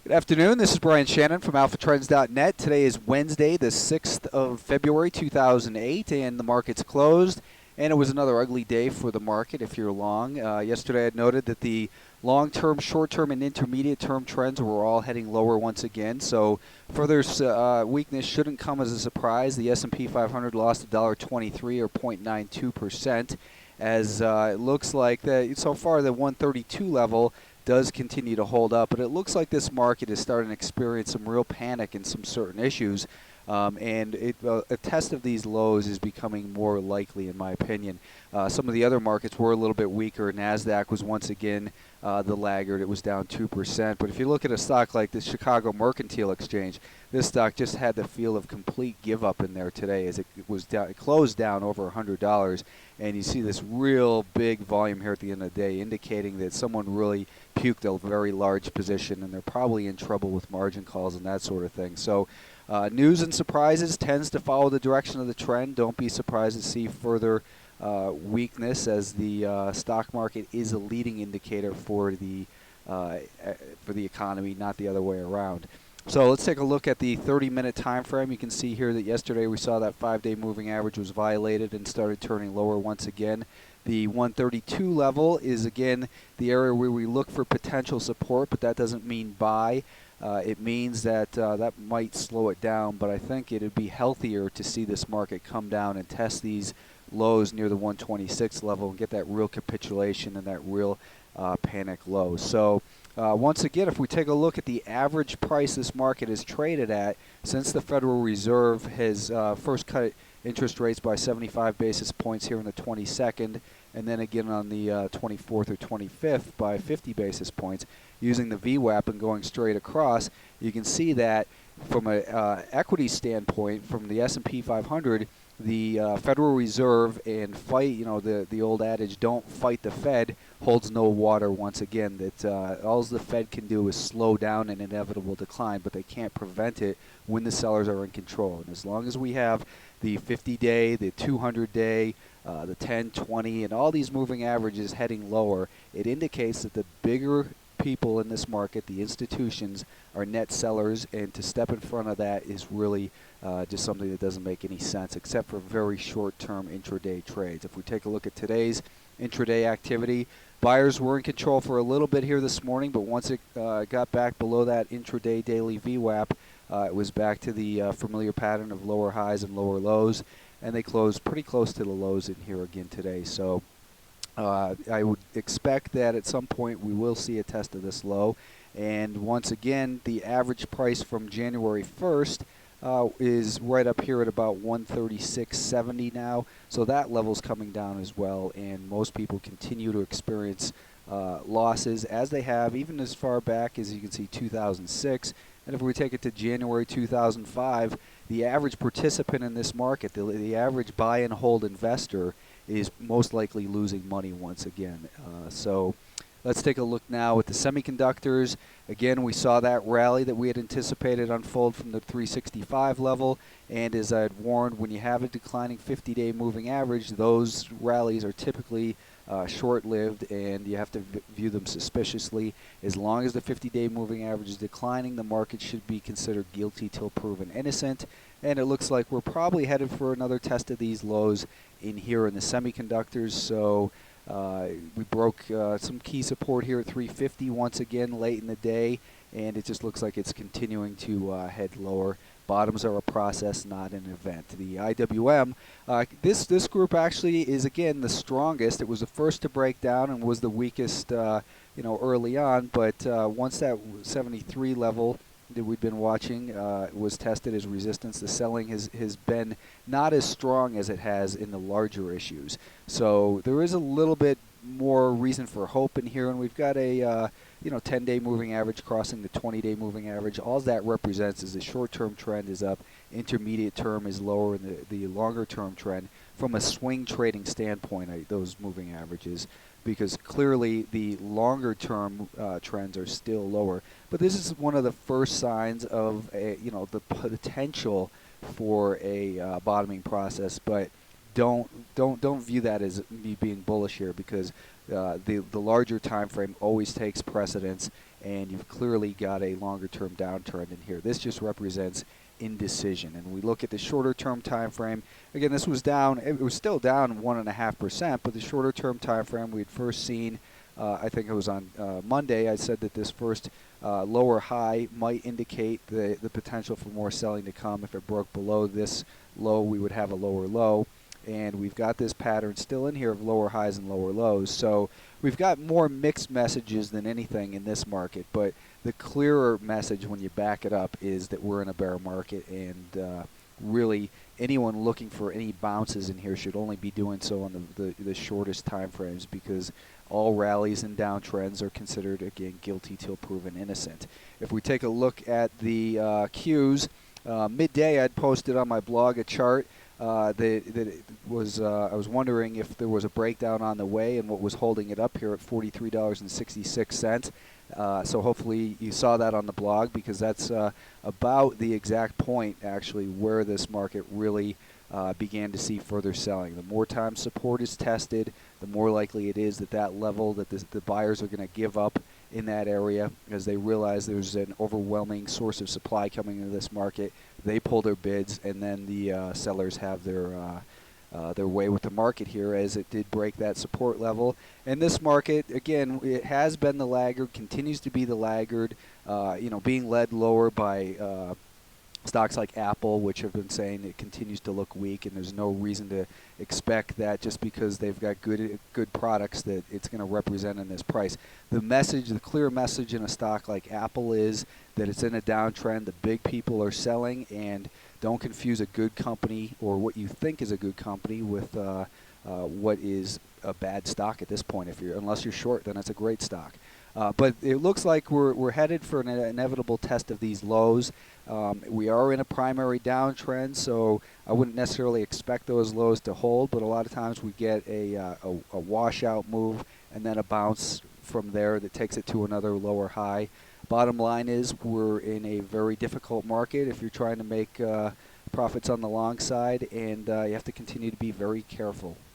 Good afternoon. This is Brian Shannon from AlphaTrends.net. Today is Wednesday, the 6th of February, 2008, and the market's closed. And it was another ugly day for the market if you're long. Yesterday I noted that the long-term, short-term, and intermediate-term trends were all heading lower once again. So further weakness shouldn't come as a surprise. The S&P 500 lost $1.23 or 0.92%, as it looks like that so far the 132 level does continue to hold up, but it looks like this market is starting to experience some real panic in some certain issues, and a test of these lows is becoming more likely, in my opinion. Some of the other markets were a little bit weaker. Nasdaq was once again the laggard. It was down 2%. But if you look at a stock like the Chicago Mercantile Exchange, this stock just had the feel of complete give up in there today, as it was down. It closed down over $100, and you see this real big volume here at the end of the day, indicating that someone really puked a very large position, and they're probably in trouble with margin calls and that sort of thing. So news and surprises tends to follow the direction of the trend. Don't be surprised to see further weakness, as the stock market is a leading indicator for the economy, not the other way around. So let's take a look at the 30-minute time frame. You can see here that yesterday we saw that 5-day moving average was violated and started turning lower once again. The 132 level is again the area where we look for potential support, but that doesn't mean buy. It means that that might slow it down, but I think it would be healthier to see this market come down and test these lows near the 126 level and get that real capitulation and that real panic low. So once again, if we take a look at the average price this market is traded at since the Federal Reserve has first cut interest rates by 75 basis points here on the 22nd, and then again on the 24th or 25th by 50 basis points, using the VWAP and going straight across, you can see that from an equity standpoint, from the S&P 500, the Federal Reserve and fight, the old adage, don't fight the Fed, holds no water once again. That all the Fed can do is slow down an inevitable decline, but they can't prevent it when the sellers are in control. And as long as we have the 50-day, the 200-day, the 10, 20, and all these moving averages heading lower, it indicates that the bigger people in this market, the institutions, are net sellers, and to step in front of that is really just something that doesn't make any sense, except for very short-term intraday trades. If we take a look at today's intraday activity, buyers were in control for a little bit here this morning, but once it got back below that intraday daily VWAP, it was back to the familiar pattern of lower highs and lower lows, and they closed pretty close to the lows in here again today. So I would expect that at some point we will see a test of this low. And once again, the average price from January 1st is right up here at about 136.70 now. So that level's coming down as well, and most people continue to experience losses, as they have even as far back as you can see 2006. And if we take it to January 2005, the average participant in this market, the average buy and hold investor, is most likely losing money once again. So let's take a look now at the semiconductors. Again, we saw that rally that we had anticipated unfold from the 365 level, and as I had warned, when you have a declining 50-day moving average, those rallies are typically short-lived, and you have to view them suspiciously. As long as the 50-day moving average is declining, the market should be considered guilty till proven innocent, and it looks like we're probably headed for another test of these lows in here in the semiconductors. So we broke some key support here at 350 once again late in the day, and it just looks like it's continuing to head lower. Bottoms are a process, not an event. The IWM, this group actually is again the strongest. It was the first to break down and was the weakest, early on. But once that 73 level that we've been watching was tested as resistance, the selling has been not as strong as it has in the larger issues. So there is a little bit more reason for hope in here, and we've got a 10-day moving average crossing the 20-day moving average. All that represents is the short-term trend is up, intermediate term is lower, and the longer-term trend from a swing trading standpoint, those moving averages, because clearly the longer-term trends are still lower. But this is one of the first signs of the potential for a bottoming process. But don't view that as me being bullish here, because the larger time frame always takes precedence, and you've clearly got a longer-term downtrend in here. This just represents indecision. And we look at the shorter-term time frame. Again, this was down. It was still down 1.5%, but the shorter-term time frame we'd first seen, I think it was on Monday, I said that this first lower high might indicate the potential for more selling to come. If it broke below this low, we would have a lower low. And we've got this pattern still in here of lower highs and lower lows. So we've got more mixed messages than anything in this market, but the clearer message when you back it up is that we're in a bear market, and really anyone looking for any bounces in here should only be doing so on the shortest time frames, because all rallies and downtrends are considered, again, guilty till proven innocent. If we take a look at the Qs, midday I'd posted on my blog a chart that it was, I was wondering if there was a breakdown on the way and what was holding it up here at $43.66. So hopefully you saw that on the blog, because that's about the exact point actually where this market really began to see further selling. The more time support is tested, the more likely it is that that level that the buyers are going to give up in that area, as they realize there's an overwhelming source of supply coming into this market. They pull their bids, and then the sellers have their way with the market here, as it did break that support level. And this market, again, it has been the laggard, continues to be the laggard, being led lower by stocks like Apple, which have been saying it continues to look weak, and there's no reason to expect that just because they've got good products that it's going to represent in this price. The message, the clear message in a stock like Apple is that it's in a downtrend. The big people are selling, and don't confuse a good company or what you think is a good company with what is a bad stock at this point. Unless you're short, then it's a great stock. But it looks like we're headed for an inevitable test of these lows. We are in a primary downtrend, so I wouldn't necessarily expect those lows to hold, but a lot of times we get a washout move and then a bounce from there that takes it to another lower high. Bottom line is we're in a very difficult market if you're trying to make profits on the long side, and you have to continue to be very careful.